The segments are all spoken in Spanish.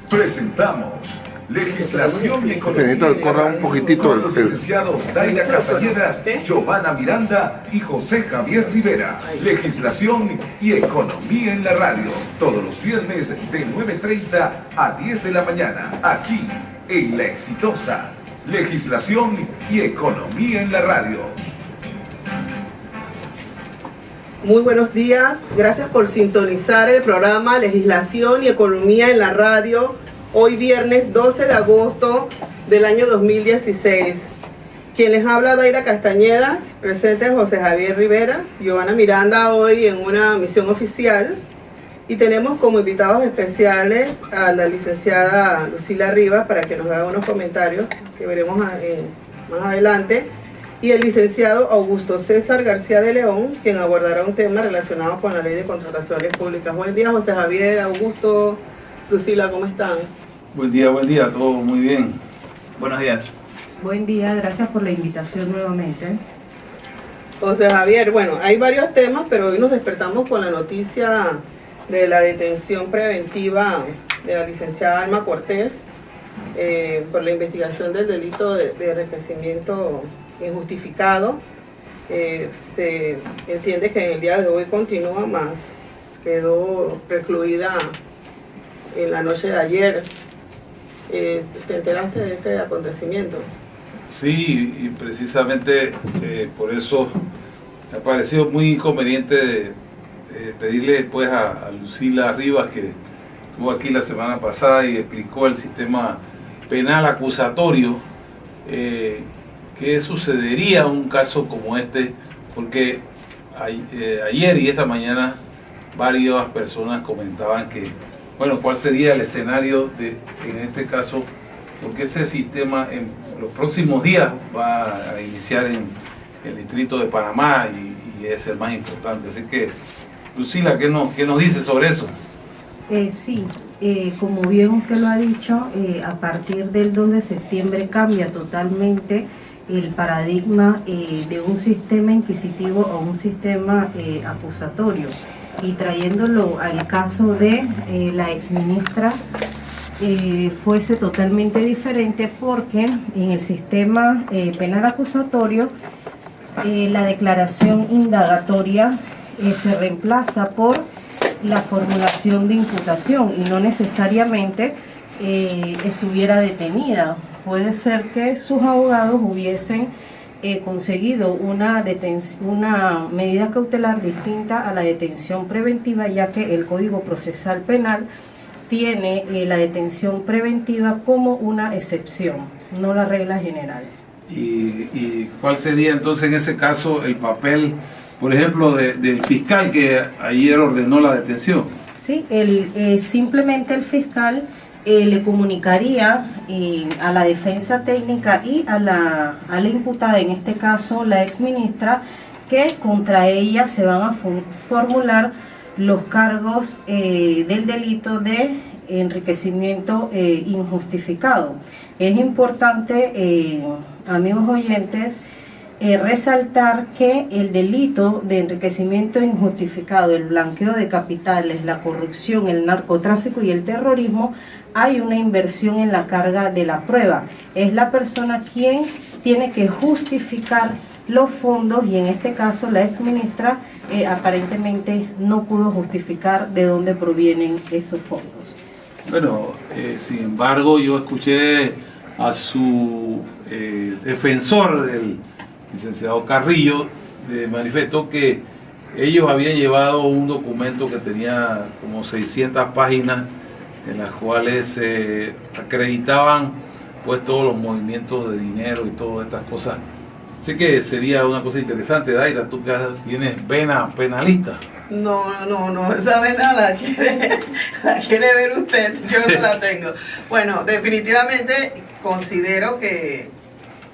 Presentamos Legislación y Economía corra un poquitito con los licenciados Daira Castañedas, Giovanna Miranda y José Javier Rivera. Legislación y Economía en la radio, todos los viernes de 9:30 a 10 de la mañana, aquí en La Exitosa. Legislación y Economía en la radio. Muy buenos días, gracias por sintonizar el programa Legislación y Economía en la radio, hoy viernes 12 de agosto del año 2016. Quien les habla, Daira Castañedas, presente José Javier Rivera, Giovanna Miranda hoy en una misión oficial, y tenemos como invitados especiales a la licenciada Lucila Rivas para que nos haga unos comentarios que veremos más adelante, y el licenciado Augusto César García de León, quien abordará un tema relacionado con la Ley de Contrataciones Públicas. Buen día, José Javier, Augusto, Lucila, ¿cómo están? Buen día, todo muy bien. Buenos días. Buen día, gracias por la invitación nuevamente. José Javier, bueno, hay varios temas, pero hoy nos despertamos con la noticia de la detención preventiva de la licenciada Alma Cortés por la investigación del delito de enriquecimiento injustificado. Se entiende que en el día de hoy continúa más, quedó recluida en la noche de ayer. ¿Te enteraste de este acontecimiento? Sí, y precisamente por eso me ha parecido muy conveniente pedirle pues a Lucila Rivas, que estuvo aquí la semana pasada y explicó el sistema penal acusatorio, qué sucedería en un caso como este, porque ayer y esta mañana varias personas comentaban que, bueno, cuál sería el escenario en este caso, porque ese sistema en los próximos días va a iniciar en el distrito de Panamá y es el más importante. Así que, Lucila, ¿qué nos dice sobre eso? Sí, como bien usted lo ha dicho, a partir del 2 de septiembre cambia totalmente el paradigma de un sistema inquisitivo a un sistema acusatorio, y trayéndolo al caso de la exministra, fuese totalmente diferente, porque en el sistema penal acusatorio la declaración indagatoria se reemplaza por la formulación de imputación y no necesariamente estuviera detenida. Puede ser que sus abogados hubiesen conseguido una medida cautelar distinta a la detención preventiva, ya que el Código Procesal Penal tiene la detención preventiva como una excepción, no la regla general. ¿Y cuál sería entonces en ese caso el papel, por ejemplo, del fiscal que ayer ordenó la detención? Sí, simplemente el fiscal le comunicaría a la defensa técnica y a la imputada, en este caso la exministra, que contra ella se van a formular los cargos del delito de enriquecimiento injustificado. Es importante, amigos oyentes, resaltar que el delito de enriquecimiento injustificado, el blanqueo de capitales, la corrupción, el narcotráfico y el terrorismo, hay una inversión en la carga de la prueba. Es la persona quien tiene que justificar los fondos, y en este caso la exministra aparentemente no pudo justificar de dónde provienen esos fondos. Bueno, sin embargo, yo escuché a su defensor, el licenciado Carrillo, manifestó que ellos habían llevado un documento que tenía como 600 páginas en las cuales acreditaban pues todos los movimientos de dinero y todas estas cosas. Así que sería una cosa interesante. Daira, tú que tienes vena penalista. No, esa vena la quiere ver usted, yo no la tengo. Bueno, definitivamente considero que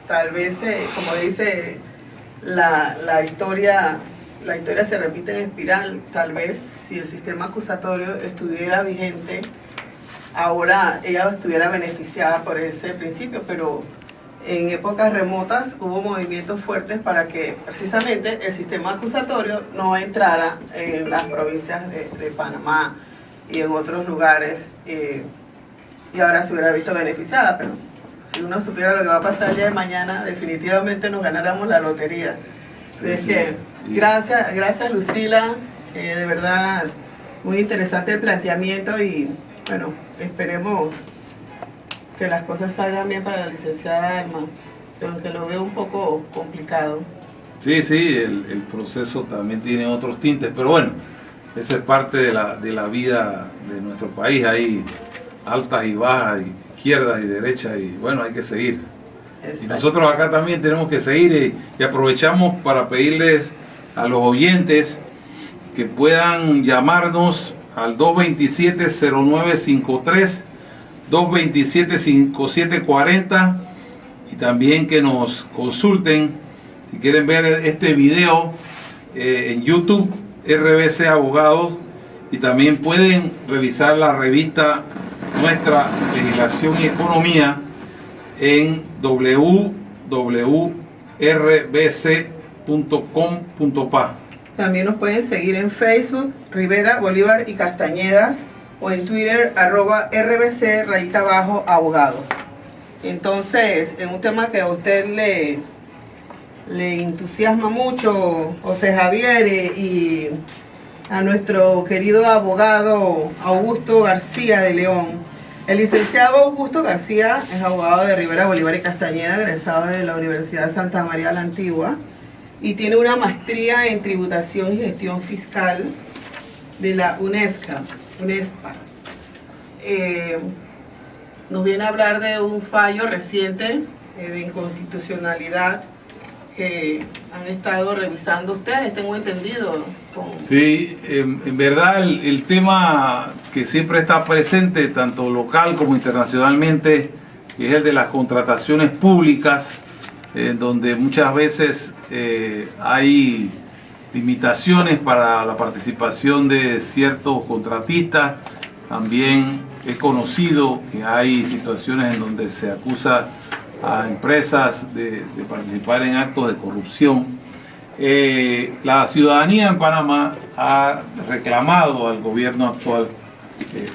tal vez, como dice la historia se repite en espiral. Tal vez si el sistema acusatorio estuviera vigente, ahora ella estuviera beneficiada por ese principio, pero en épocas remotas hubo movimientos fuertes para que precisamente el sistema acusatorio no entrara en las provincias de Panamá y en otros lugares y ahora se hubiera visto beneficiada, pero si uno supiera lo que va a pasar el día de mañana, definitivamente nos ganáramos la lotería. Así que, gracias Lucila, de verdad muy interesante el planteamiento y bueno, esperemos que las cosas salgan bien para la licenciada Alma, aunque lo veo un poco complicado. Sí, el proceso también tiene otros tintes, pero bueno, esa es parte de la vida de nuestro país, hay altas y bajas, izquierdas y derechas, y bueno, hay que seguir. Exacto. Y nosotros acá también tenemos que seguir y aprovechamos para pedirles a los oyentes que puedan llamarnos al 227-0953, 227-5740 y también que nos consulten si quieren ver este video en YouTube, RBC Abogados, y también pueden revisar la revista Nuestra Legislación y Economía en www.rbc.com.pa. También nos pueden seguir en Facebook, Rivera, Bolívar y Castañedas, o en Twitter, @RBC_abogados. Entonces, en un tema que a usted le entusiasma mucho, José Javier, y a nuestro querido abogado Augusto García de León. El licenciado Augusto García es abogado de Rivera, Bolívar y Castañeda, egresado de la Universidad Santa María la Antigua, y tiene una maestría en tributación y gestión fiscal de la UNESPA. Nos viene a hablar de un fallo reciente de inconstitucionalidad que han estado revisando ustedes, tengo entendido. Sí, en verdad el tema que siempre está presente, tanto local como internacionalmente, es el de las contrataciones públicas, donde muchas veces hay limitaciones para la participación de ciertos contratistas. También es conocido que hay situaciones en donde se acusa a empresas de participar en actos de corrupción. La ciudadanía en Panamá ha reclamado al gobierno actual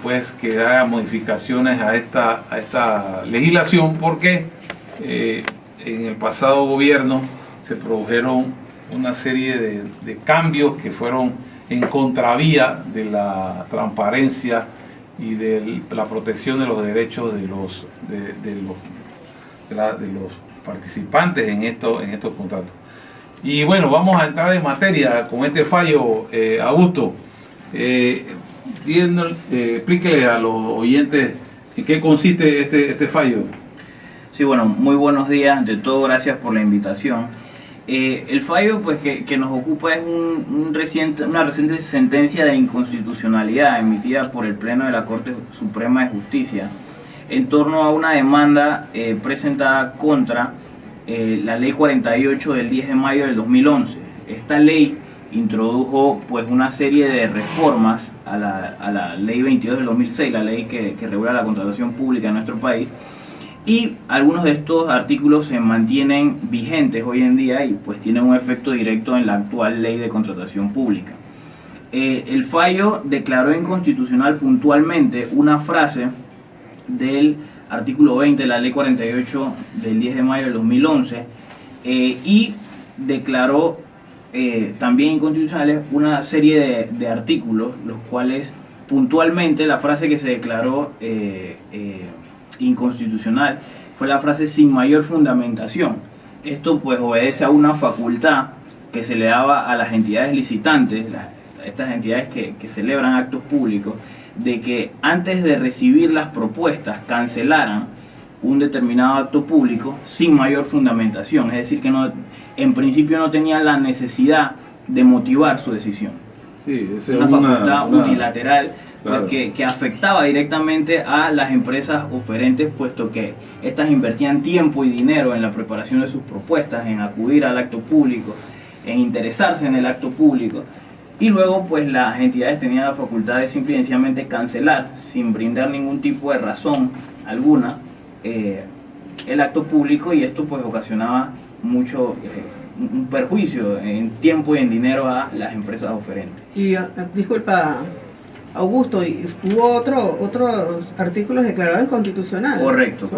pues que haga modificaciones a esta legislación, porque en el pasado gobierno se produjeron una serie de cambios que fueron en contravía de la transparencia y de la protección de los derechos de los participantes en estos contratos. Y bueno, vamos a entrar en materia con este fallo, Augusto. Explíquele a los oyentes en qué consiste este fallo. Sí, bueno, muy buenos días. Ante todo, gracias por la invitación. El fallo pues que nos ocupa es una reciente sentencia de inconstitucionalidad emitida por el Pleno de la Corte Suprema de Justicia en torno a una demanda presentada contra la Ley 48 del 10 de mayo del 2011. Esta ley introdujo pues una serie de reformas a la Ley 22 del 2006, la ley que regula la contratación pública en nuestro país, y algunos de estos artículos se mantienen vigentes hoy en día y pues tienen un efecto directo en la actual Ley de Contratación Pública. El fallo declaró inconstitucional puntualmente una frase del artículo 20 de la Ley 48 del 10 de mayo del 2011 y declaró también inconstitucionales una serie de artículos, los cuales puntualmente la frase que se declaró inconstitucional fue la frase "sin mayor fundamentación". Esto pues obedece a una facultad que se le daba a las entidades licitantes, estas entidades que celebran actos públicos, de que antes de recibir las propuestas cancelaran un determinado acto público sin mayor fundamentación, es decir, que en principio no tenían la necesidad de motivar su decisión. Sí, es una facultad unilateral, claro, pues, que afectaba directamente a las empresas oferentes, puesto que estas invertían tiempo y dinero en la preparación de sus propuestas, en acudir al acto público, en interesarse en el acto público, y luego pues las entidades tenían la facultad de simple y sencillamente cancelar, sin brindar ningún tipo de razón alguna, el acto público, y esto pues ocasionaba mucho un perjuicio en tiempo y en dinero a las empresas oferentes. Y disculpa, Augusto, y hubo otros artículos declarados inconstitucionales. Correcto.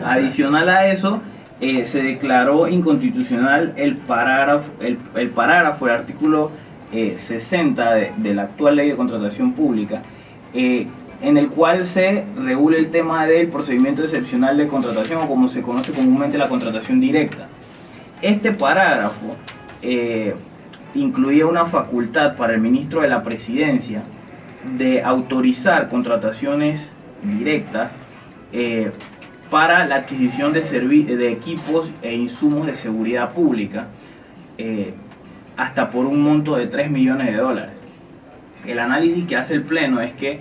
Adicional a eso, se declaró inconstitucional el parágrafo, el artículo 60 de la actual ley de contratación pública, en el cual se regula el tema del procedimiento excepcional de contratación, o como se conoce comúnmente la contratación directa. Este parágrafo incluía una facultad para el ministro de la Presidencia de autorizar contrataciones directas para la adquisición de equipos e insumos de seguridad pública, hasta por un monto de $3 millones. El análisis que hace el Pleno es que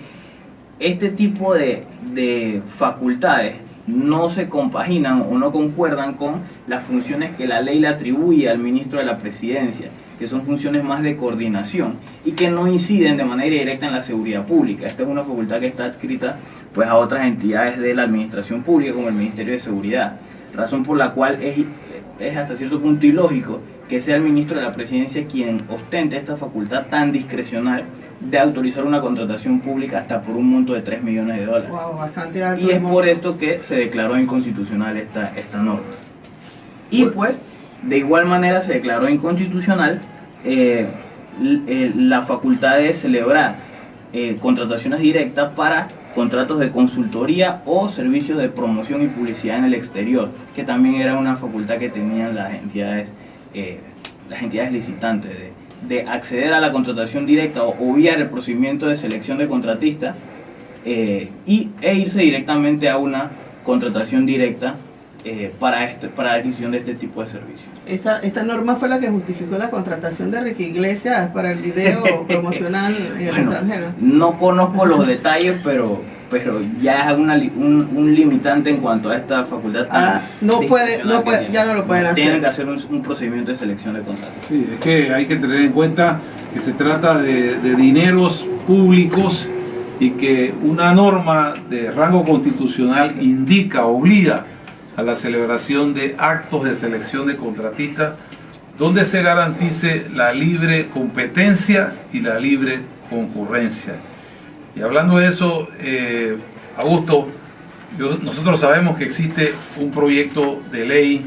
este tipo de facultades no se compaginan o no concuerdan con las funciones que la ley le atribuye al ministro de la Presidencia, que son funciones más de coordinación y que no inciden de manera directa en la seguridad pública. Esta es una facultad que está adscrita pues a otras entidades de la administración pública, como el Ministerio de Seguridad, razón por la cual es hasta cierto punto ilógico que sea el ministro de la Presidencia quien ostente esta facultad tan discrecional de autorizar una contratación pública hasta por un monto de $3 millones. Wow, bastante alto. Y es por esto que se declaró inconstitucional esta norma. Y pues, de igual manera se declaró inconstitucional la facultad de celebrar contrataciones directas para contratos de consultoría o servicios de promoción y publicidad en el exterior, que también era una facultad que tenían las entidades licitantes de acceder a la contratación directa o obviar el procedimiento de selección de contratistas e irse directamente a una contratación directa para la adquisición de este tipo de servicios. Esta norma fue la que justificó la contratación de Ricky Iglesias para el video promocional en el extranjero. No conozco los detalles, pero ya es un limitante en cuanto a esta facultad. Ya no lo pueden hacer. Tienen que hacer un procedimiento de selección de contratos. Sí, es que hay que tener en cuenta que se trata de dineros públicos y que una norma de rango constitucional obliga a la celebración de actos de selección de contratistas donde se garantice la libre competencia y la libre concurrencia. Y hablando de eso, Augusto, nosotros sabemos que existe un proyecto de ley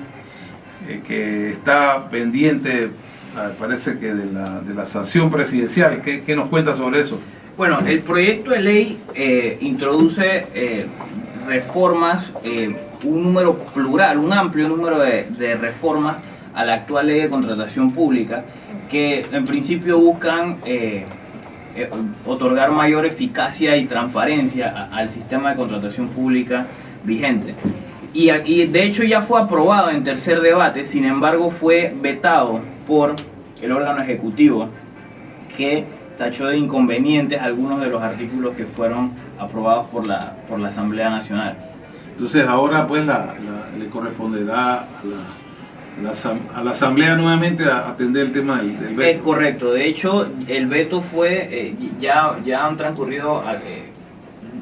que está pendiente, parece que de la sanción presidencial. ¿Qué nos cuenta sobre eso? Bueno, el proyecto de ley introduce reformas, un amplio número de reformas a la actual ley de contratación pública, que en principio buscan otorgar mayor eficacia y transparencia al sistema de contratación pública vigente. Y de hecho ya fue aprobado en tercer debate, sin embargo fue vetado por el órgano ejecutivo, que tachó de inconvenientes algunos de los artículos que fueron aprobados por la Asamblea Nacional. Entonces ahora pues le corresponderá a la Asamblea nuevamente atender el tema del veto. Es correcto, de hecho el veto fue, ya han transcurrido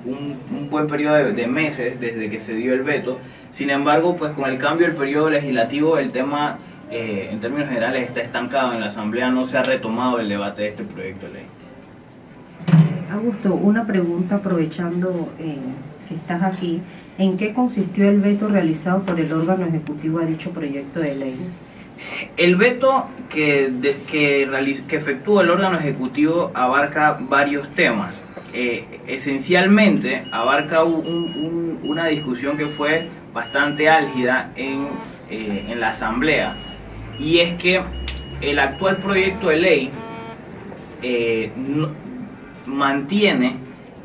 un buen periodo de meses desde que se dio el veto. Sin embargo, pues con el cambio del periodo legislativo el tema en términos generales está estancado en la Asamblea, no se ha retomado el debate de este proyecto de ley. Augusto, una pregunta aprovechando que estás aquí. ¿En qué consistió el veto realizado por el órgano ejecutivo a dicho proyecto de ley? El veto que efectuó el órgano ejecutivo abarca varios temas. Esencialmente abarca una discusión que fue bastante álgida en la Asamblea, y es que el actual proyecto de ley mantiene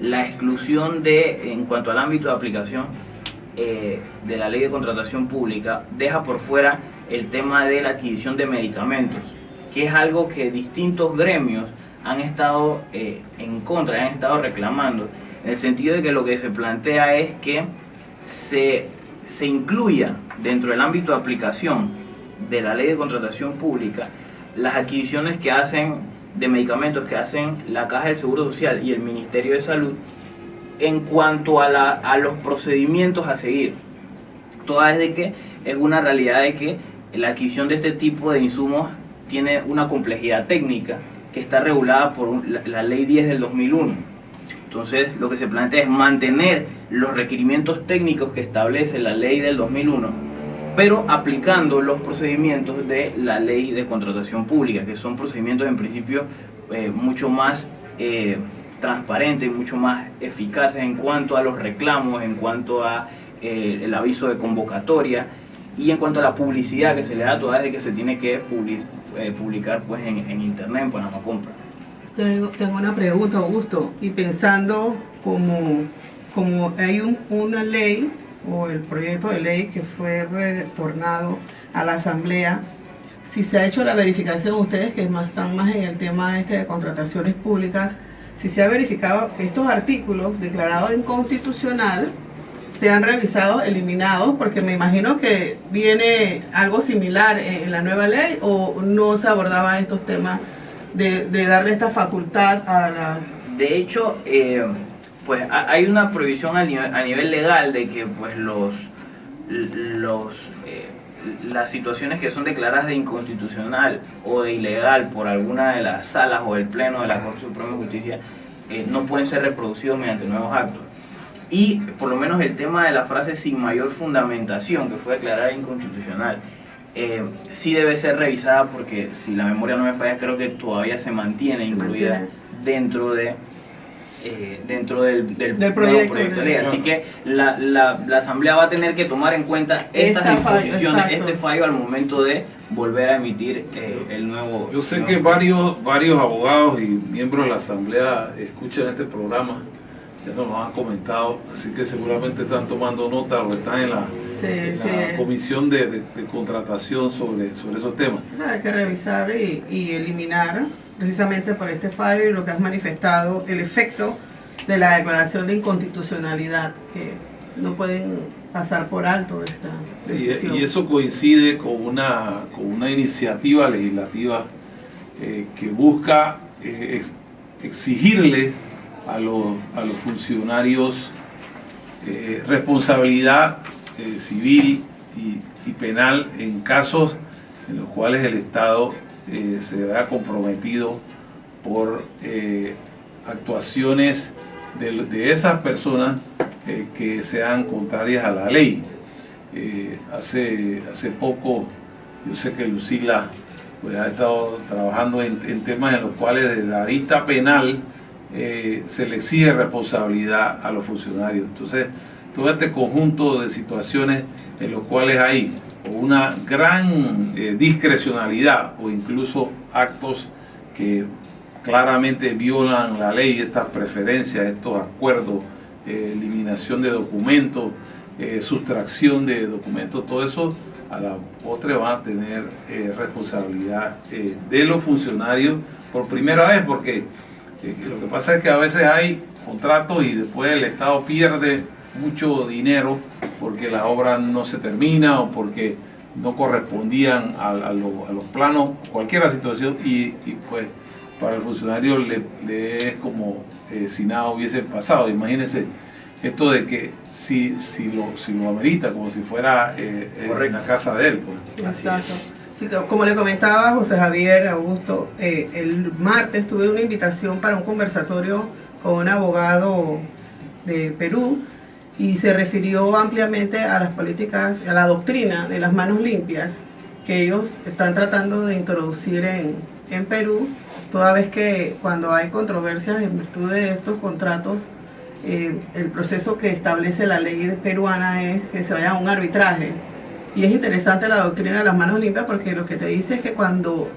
la exclusión en cuanto al ámbito de aplicación de la ley de contratación pública, deja por fuera el tema de la adquisición de medicamentos, que es algo que distintos gremios han estado en contra, han estado reclamando, en el sentido de que lo que se plantea es que se incluya dentro del ámbito de aplicación de la ley de contratación pública las adquisiciones que hacen de medicamentos que hacen la Caja del Seguro Social y el Ministerio de Salud en cuanto a los procedimientos a seguir. Toda vez de que es una realidad de que la adquisición de este tipo de insumos tiene una complejidad técnica que está regulada por la Ley 10 del 2001. Entonces lo que se plantea es mantener los requerimientos técnicos que establece la ley del 2001, pero aplicando los procedimientos de la ley de contratación pública, que son procedimientos en principio mucho más transparentes, mucho más eficaces en cuanto a los reclamos, en cuanto a el aviso de convocatoria y en cuanto a la publicidad que se le da toda vez que se tiene que publicar pues en internet, en Panamá Compra. Tengo una pregunta, Augusto, y pensando como hay una ley o el proyecto de ley que fue retornado a la Asamblea, si se ha hecho la verificación, ustedes que están más en el tema de contrataciones públicas, si se ha verificado que estos artículos declarados inconstitucional sean revisados, eliminados, porque me imagino que viene algo similar en la nueva ley, o no se abordaba estos temas de darle esta facultad a la... De hecho, pues hay una prohibición a nivel legal de que pues las situaciones que son declaradas de inconstitucional o de ilegal por alguna de las salas o el pleno de la Corte Suprema de Justicia no pueden ser reproducidos mediante nuevos actos. Y por lo menos el tema de la frase sin mayor fundamentación, que fue declarada inconstitucional, sí debe ser revisada, porque si la memoria no me falla, creo que todavía se mantiene incluida dentro del proyecto de ley. Así que la Asamblea va a tener que tomar en cuenta estas disposiciones, este fallo al momento de volver a emitir el nuevo... Yo sé que varios abogados y miembros de la Asamblea escuchan este programa, ya nos lo han comentado, así que seguramente están tomando nota o están en la comisión de contratación sobre esos temas. Hay que revisar y eliminar precisamente por este fallo y lo que has manifestado, el efecto de la declaración de inconstitucionalidad, que no pueden pasar por alto esta decisión. Sí, y eso coincide con una iniciativa legislativa que busca exigirle a los funcionarios responsabilidad civil y penal en casos en los cuales el Estado se vea comprometido por actuaciones de esas personas que sean contrarias a la ley. Hace poco, yo sé que Lucila pues, ha estado trabajando en temas en los cuales desde la arista penal se le exige responsabilidad a los funcionarios. Entonces, todo este conjunto de situaciones en los cuales hay una gran discrecionalidad o incluso actos que claramente violan la ley, estas preferencias, estos acuerdos, eliminación de documentos, sustracción de documentos, todo eso a la postre van a tener responsabilidad de los funcionarios por primera vez, porque lo que pasa es que a veces hay contratos y después el Estado pierde mucho dinero porque la obra no se termina o porque no correspondían a los planos, cualquier situación, y pues para el funcionario le es como si nada hubiese pasado. Imagínense esto de que si lo amerita, como si fuera en la casa de él. Pues. Exacto. Sí, como le comentaba José Javier, Augusto, el martes tuve una invitación para un conversatorio con un abogado de Perú y se refirió ampliamente a las políticas, a la doctrina de las manos limpias que ellos están tratando de introducir en Perú, toda vez que cuando hay controversias en virtud de estos contratos, el proceso que establece la ley peruana es que se vaya a un arbitraje. Y es interesante la doctrina de las manos limpias, porque lo que te dice es que cuando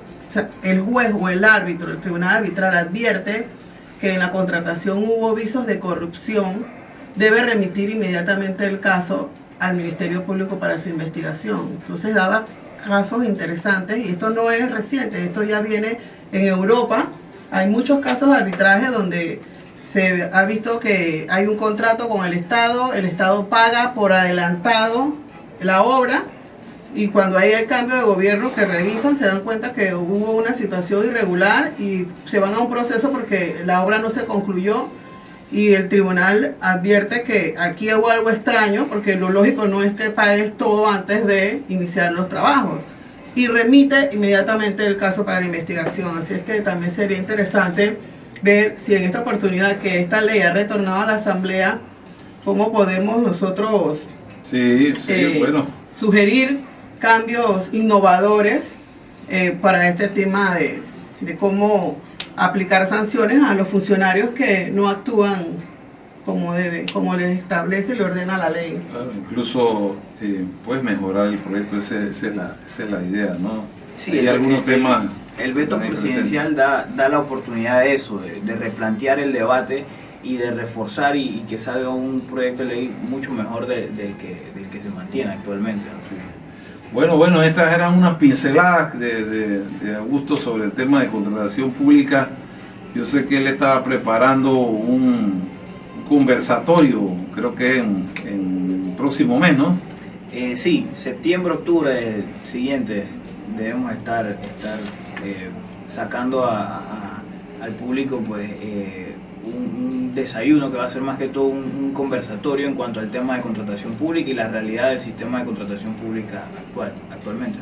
el juez o el árbitro, el tribunal arbitral advierte que en la contratación hubo visos de corrupción, debe remitir inmediatamente el caso al Ministerio Público para su investigación. Entonces daba casos interesantes, y esto no es reciente, esto ya viene en Europa. Hay muchos casos de arbitraje donde se ha visto que hay un contrato con el Estado paga por adelantado la obra, y cuando hay el cambio de gobierno que revisan se dan cuenta que hubo una situación irregular y se van a un proceso porque la obra no se concluyó, y el tribunal advierte que aquí hubo algo extraño, porque lo lógico no es que pagues todo antes de iniciar los trabajos, y remite inmediatamente el caso para la investigación. Así es que también sería interesante ver si en esta oportunidad que esta ley ha retornado a la Asamblea, cómo podemos nosotros bueno. sugerir cambios innovadores para este tema de cómo aplicar sanciones a los funcionarios que no actúan como deben, como les establece y le ordena la ley. Claro, incluso puedes mejorar el proyecto, esa es la idea, ¿no? Sí, hay algunos temas. El veto presidencial da la oportunidad de eso, de replantear el debate y de reforzar y que salga un proyecto de ley mucho mejor del que se mantiene actualmente, ¿no? Sí. Bueno, estas eran unas pinceladas de Augusto sobre el tema de contratación pública. Yo sé que él estaba preparando un conversatorio, creo que en el próximo mes, ¿no? Sí, septiembre, octubre siguiente debemos estar sacando al público pues un desayuno que va a ser más que todo un conversatorio en cuanto al tema de contratación pública y la realidad del sistema de contratación pública actualmente.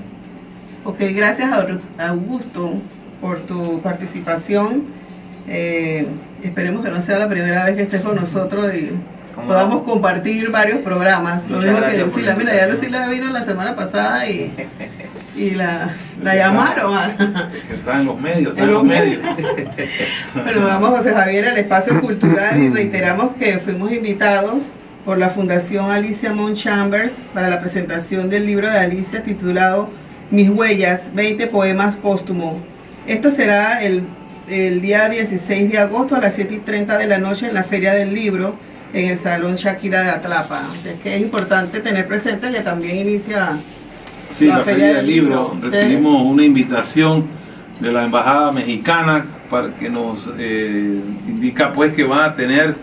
Ok, gracias a Augusto por tu participación. Esperemos que no sea la primera vez que estés con nosotros y podamos compartir varios programas. Lo mismo que Lucila. Mira, ya Lucila vino la semana pasada y la llamaron. Que está en los medios, Bueno, vamos José Javier al espacio cultural y reiteramos que fuimos invitados por la Fundación Alicia Mont Chambers para la presentación del libro de Alicia titulado Mis Huellas, 20 poemas póstumos. Esto será el día 16 de agosto a las 7:30 de la noche en la Feria del Libro en el Salón Shakira de Atlapa. Es que es importante tener presente que también inicia la Feria del Libro. Recibimos una invitación de la Embajada Mexicana para que nos indica pues que van a tener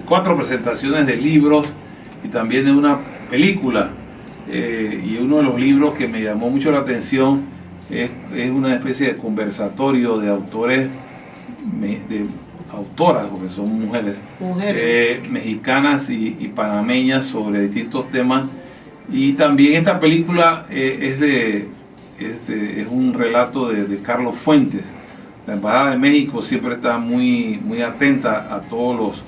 4 presentaciones de libros y también de una película. Y uno de los libros que me llamó mucho la atención es una especie de conversatorio de autores, de autoras, porque son mujeres. Mexicanas y panameñas sobre distintos temas. Y también esta película es un relato de Carlos Fuentes. La Embajada de México siempre está muy atenta a todos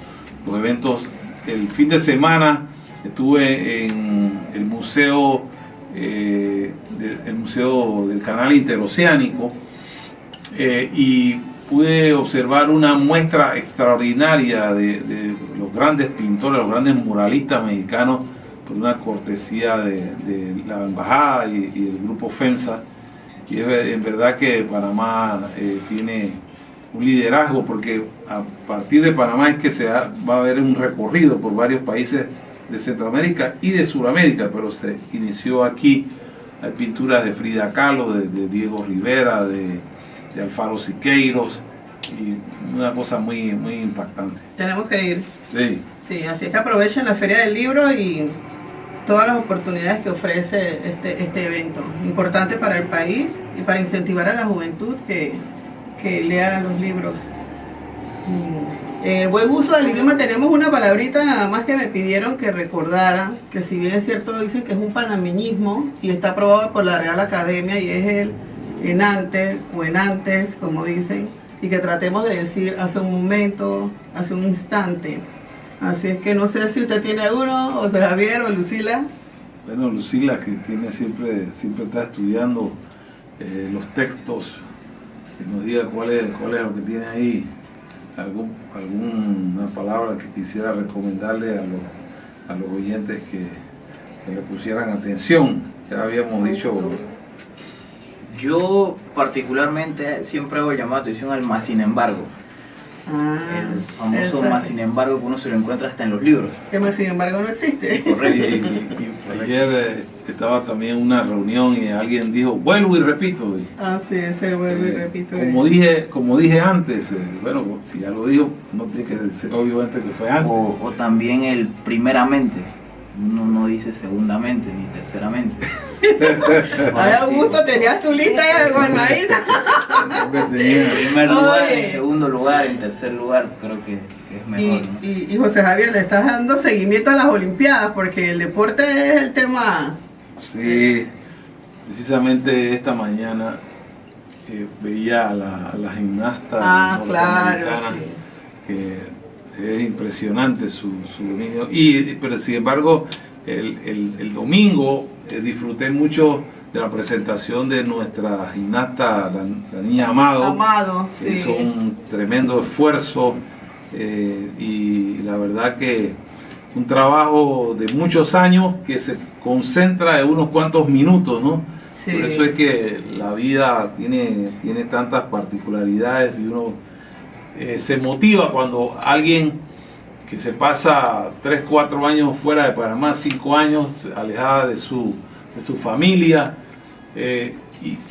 los eventos. El fin de semana estuve en el museo del Canal Interoceánico y pude observar una muestra extraordinaria de los grandes pintores, los grandes muralistas mexicanos, por una cortesía de la embajada y del grupo FEMSA. Y es en verdad que Panamá tiene un liderazgo, porque a partir de Panamá es que va a haber un recorrido por varios países de Centroamérica y de Sudamérica, pero se inició aquí. Hay pinturas de Frida Kahlo, de Diego Rivera, de Alfaro Siqueiros, y una cosa muy impactante. Tenemos que ir. Sí, así es que aprovechen la Feria del Libro y todas las oportunidades que ofrece este evento, importante para el país y para incentivar a la juventud que lea los libros. En el buen uso del idioma tenemos una palabrita nada más que me pidieron que recordara, que si bien es cierto dicen que es un panameñismo y está aprobado por la Real Academia y es el enante o enantes, como dicen, y que tratemos de decir hace un momento, hace un instante. Así es que no sé si usted tiene alguno, José Javier o Lucila. Bueno, Lucila, que siempre está estudiando los textos, que nos diga cuál es lo que tiene ahí, alguna palabra que quisiera recomendarle a los oyentes que le pusieran atención. Ya habíamos dicho. Yo particularmente siempre hago llamada atención al más sin embargo. El famoso más sin embargo, que uno se lo encuentra hasta en los libros. Que más sin embargo no existe. Correcto. Y ayer estaba también en una reunión y alguien dijo, vuelvo y repito. Sí, es el vuelvo y repito. Como dije antes, bueno, si ya lo dijo, no tiene que ser obviamente que fue antes. O también el primeramente. Uno no dice segundamente ni terceramente. Ay, Augusto, tenías tu lista guardadita. En primer lugar, en segundo lugar, en tercer lugar, creo que es mejor. Y José Javier, le estás dando seguimiento a las Olimpiadas porque el deporte es el tema. Sí, precisamente esta mañana veía a la gimnasta claro, norteamericana, sí. que es impresionante su dominio. Pero sin embargo, el domingo disfruté mucho de la presentación de nuestra gimnasta, la niña Amado, sí. que hizo un tremendo esfuerzo y la verdad que un trabajo de muchos años que se concentra en unos cuantos minutos, ¿no? Sí. Por eso es que la vida tiene tantas particularidades y uno se motiva cuando alguien que se pasa 3, 4 años fuera de Panamá, 5 años alejada de su familia,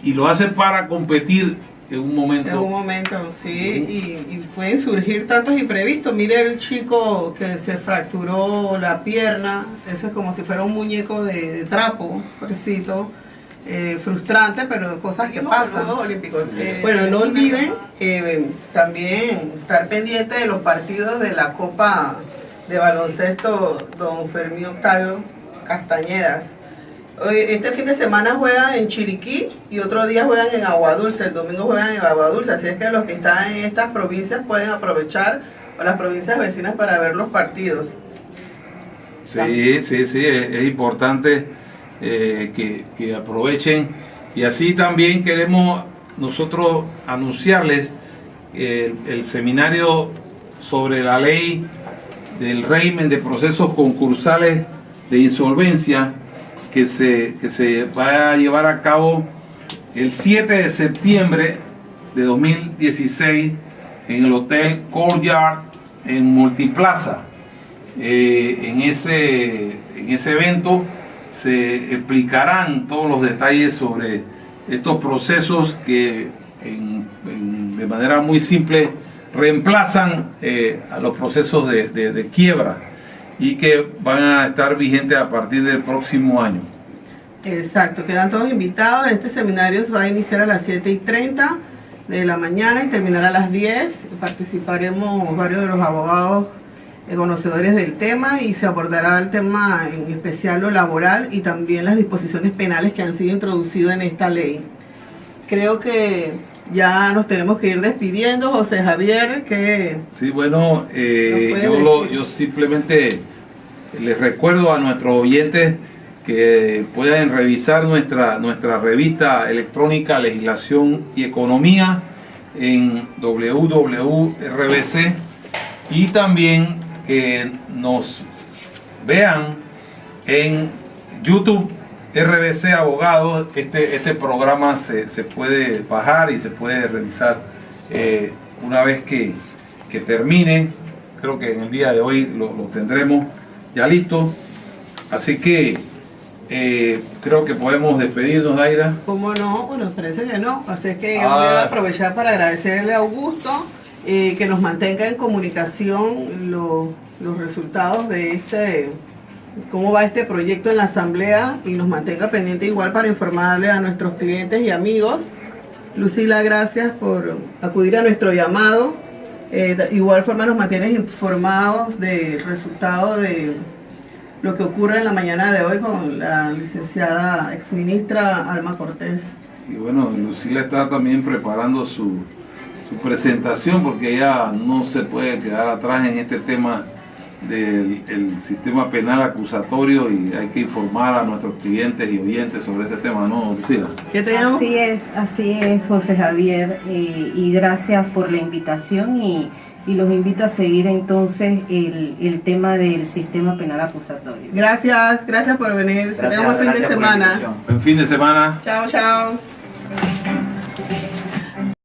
y lo hace para competir en un momento. En un momento, sí, y pueden surgir tantos imprevistos. Mire el chico que se fracturó la pierna, ese es como si fuera un muñeco de trapo, pobrecito. Frustrante, pero cosas que pasan. Bueno, no olviden también estar pendiente de los partidos de la Copa de Baloncesto Don Fermín Octavio Castañedas. Este fin de semana juegan en Chiriquí y otro día juegan en Aguadulce, el domingo juegan en Aguadulce, así es que los que están en estas provincias pueden aprovechar, o las provincias vecinas, para ver los partidos. Sí, es importante que aprovechen, y así también queremos nosotros anunciarles el seminario sobre la ley del régimen de procesos concursales de insolvencia que se va a llevar a cabo el 7 de septiembre de 2016 en el Hotel Courtyard en Multiplaza. En ese evento se explicarán todos los detalles sobre estos procesos que de manera muy simple reemplazan a los procesos de quiebra y que van a estar vigentes a partir del próximo año. Exacto, quedan todos invitados. Este seminario va a iniciar a las 7:30 de la mañana y terminará a las 10. Participaremos varios de los abogados conocedores del tema, y se abordará el tema en especial lo laboral y también las disposiciones penales que han sido introducidas en esta ley. Creo que ya nos tenemos que ir despidiendo. José Javier, que... Sí, bueno, yo simplemente les recuerdo a nuestros oyentes que pueden revisar nuestra revista electrónica Legislación y Economía en www.rbc, y también que nos vean en YouTube RBC Abogados. Este programa se puede bajar y se puede revisar una vez que termine. Creo que en el día de hoy lo tendremos ya listo. Así que creo que podemos despedirnos, Daira. ¿Cómo no? Bueno, parece que no. Así es que yo voy a aprovechar para agradecerle a Augusto que nos mantenga en comunicación los resultados de cómo va este proyecto en la asamblea, y nos mantenga pendiente igual para informarle a nuestros clientes y amigos. Lucila, gracias por acudir a nuestro llamado. De igual forma nos mantienes informados del resultado de lo que ocurre en la mañana de hoy con la licenciada exministra Alma Cortés. Y bueno, Lucila está también preparando su presentación, porque ella no se puede quedar atrás en este tema del sistema penal acusatorio, y hay que informar a nuestros clientes y oyentes sobre este tema, ¿no, Lucila? Así es, José Javier, y gracias por la invitación, y los invito a seguir entonces el tema del sistema penal acusatorio. Gracias por venir. Que tengan buen fin de semana. Buen fin de semana. Chao.